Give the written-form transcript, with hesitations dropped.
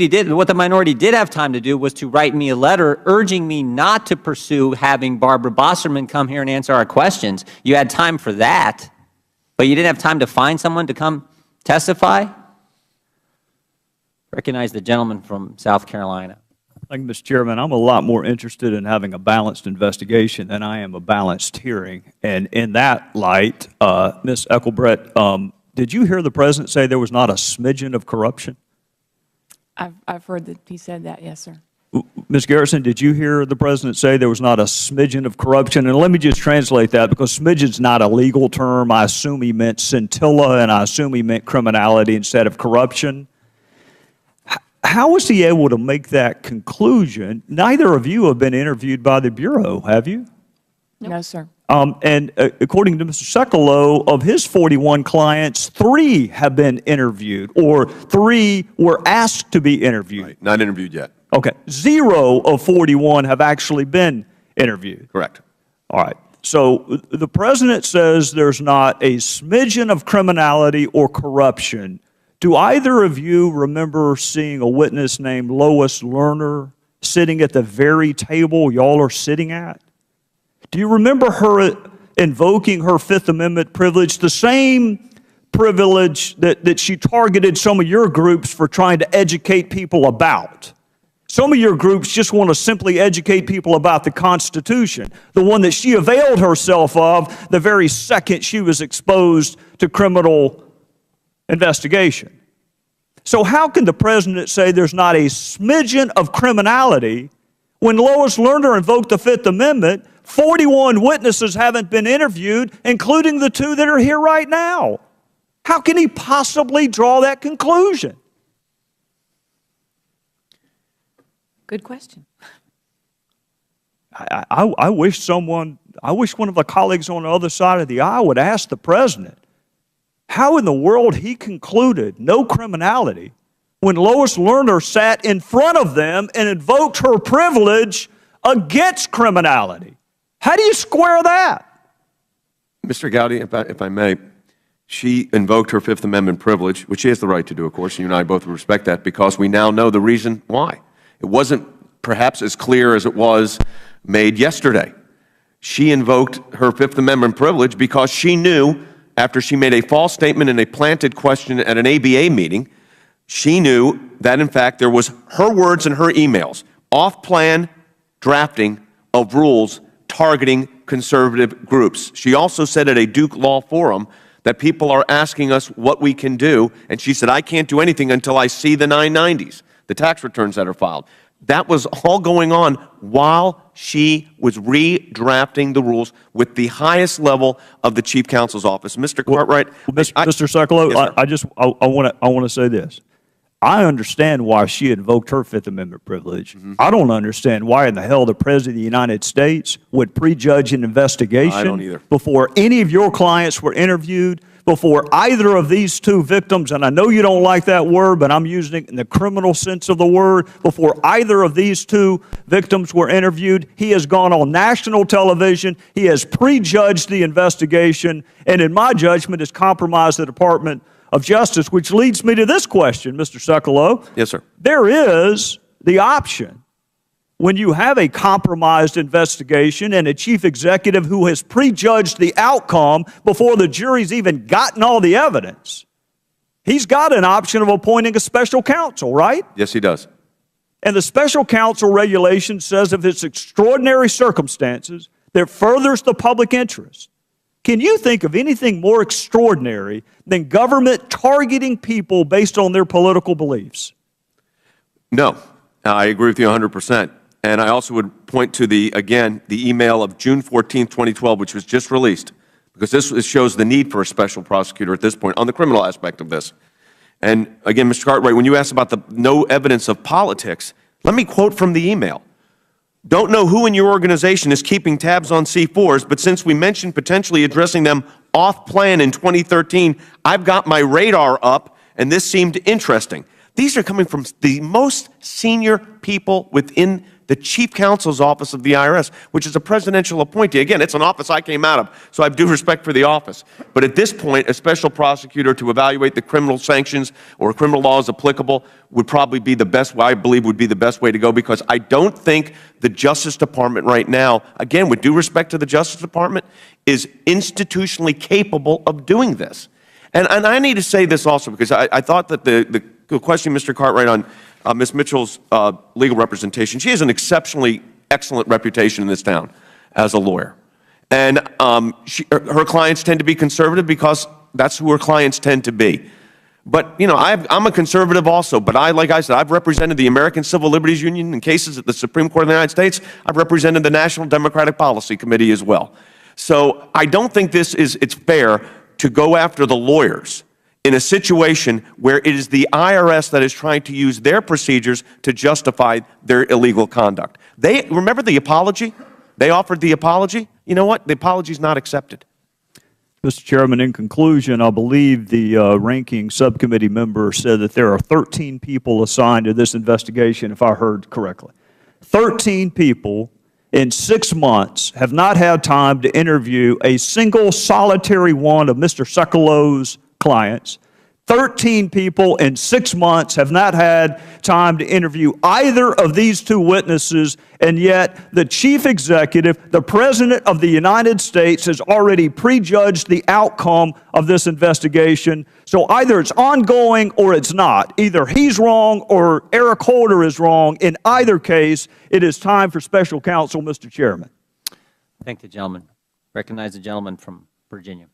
What the minority did have time to do was to write me a letter urging me not to pursue having Barbara Bosserman come here and answer our questions. You had time for that, but you didn't have time to find someone to come testify? Recognize the gentleman from South Carolina. Thank you, Mr. Chairman. I'm a lot more interested in having a balanced investigation than I am a balanced hearing. And in that light, Ms. Eckelbrett, did you hear the President say there was not a smidgen of corruption? I've heard that he said that, yes, sir. Ms. Garrison, did you hear the President say there was not a smidgen of corruption? And let me just translate that, because smidgen's not a legal term. I assume he meant scintilla, and I assume he meant criminality instead of corruption. How was he able to make that conclusion? Neither of you have been interviewed by the Bureau, have you? No, sir. And according to Mr. Sekulow, of his 41 clients, 3 have been interviewed, or 3 were asked to be interviewed. Right. Not interviewed yet. Okay. 0 of 41 have actually been interviewed. Correct. All right. So the President says there's not a smidgen of criminality or corruption. Do either of you remember seeing a witness named Lois Lerner sitting at the very table y'all are sitting at? Do you remember her invoking her Fifth Amendment privilege, the same privilege that she targeted some of your groups for trying to educate people about? Some of your groups just want to simply educate people about the Constitution, the one that she availed herself of the very second she was exposed to criminal investigation. So how can the President say there's not a smidgen of criminality when Lois Lerner invoked the Fifth Amendment? 41 witnesses haven't been interviewed, including the 2 that are here right now. How can he possibly draw that conclusion? Good question. I wish one of the colleagues on the other side of the aisle would ask the President how in the world he concluded no criminality when Lois Lerner sat in front of them and invoked her privilege against criminality. How do you square that? Mr. Gowdy, if I may, she invoked her Fifth Amendment privilege, which she has the right to do, of course, and you and I both respect that, because we now know the reason why. It wasn't perhaps as clear as it was made yesterday. She invoked her Fifth Amendment privilege because she knew, after she made a false statement in a planted question at an ABA meeting, she knew that, in fact, there was her words and her emails, off-plan drafting of rules targeting conservative groups. She also said at a Duke Law Forum that people are asking us what we can do, and she said, I can't do anything until I see the 990s, the tax returns that are filed. That was all going on while she was redrafting the rules with the highest level of the Chief Counsel's office. Mr. Cartwright. Mr. Sekulow, yes, I want to say this. I understand why she invoked her Fifth Amendment privilege. I don't understand why in the hell the President of the United States would prejudge an investigation I don't either. Before any of your clients were interviewed, before either of these 2 victims, and I know you don't like that word, but I'm using it in the criminal sense of the word, before either of these 2 victims were interviewed, he has gone on national television, he has prejudged the investigation, and in my judgment has compromised the Department of Justice, which leads me to this question, Mr. Sekulow. Yes, sir. There is the option, when you have a compromised investigation and a chief executive who has prejudged the outcome before the jury's even gotten all the evidence, he's got an option of appointing a special counsel, right? Yes, he does. And the special counsel regulation says if it's extraordinary circumstances that furthers the public interest. Can you think of anything more extraordinary than government targeting people based on their political beliefs? No, I agree with you 100%. And I also would point to the email of June 14, 2012, which was just released, because this shows the need for a special prosecutor at this point on the criminal aspect of this. And again, Mr. Cartwright, when you asked about the no evidence of politics, let me quote from the email. Don't know who in your organization is keeping tabs on C4s, but since we mentioned potentially addressing them off-plan in 2013, I've got my radar up, and this seemed interesting. These are coming from the most senior people within the chief counsel's office of the IRS, which is a presidential appointee. Again, it's an office I came out of, so I have due respect for the office. But at this point, a special prosecutor to evaluate the criminal sanctions or criminal laws applicable would probably be the best, I believe would be the best way to go, because I don't think the Justice Department right now, again, with due respect to the Justice Department, is institutionally capable of doing this. And I need to say this also, because I thought that the question, Mr. Cartwright, on Ms. Mitchell's legal representation, she has an exceptionally excellent reputation in this town as a lawyer. And her clients tend to be conservative because that's who her clients tend to be. But, you know, I'm a conservative also, but like I said, I've represented the American Civil Liberties Union in cases at the Supreme Court of the United States. I've represented the National Democratic Policy Committee as well. So I don't think it's fair to go after the lawyers in a situation where it is the IRS that is trying to use their procedures to justify their illegal conduct. Remember the apology? They offered the apology. You know what? The apology is not accepted. Mr. Chairman, in conclusion, I believe the ranking subcommittee member said that there are 13 people assigned to this investigation, if I heard correctly. 13 people in 6 months have not had time to interview a single solitary one of Mr. Sekulow's clients. 13 people in 6 months have not had time to interview either of these two witnesses, and yet the chief executive, the President of the United States, has already prejudged the outcome of this investigation. So either it's ongoing or it's not. Either he's wrong or Eric Holder is wrong. In either case, it is time for special counsel, Mr. Chairman. Thank the gentleman. Recognize the gentleman from Virginia.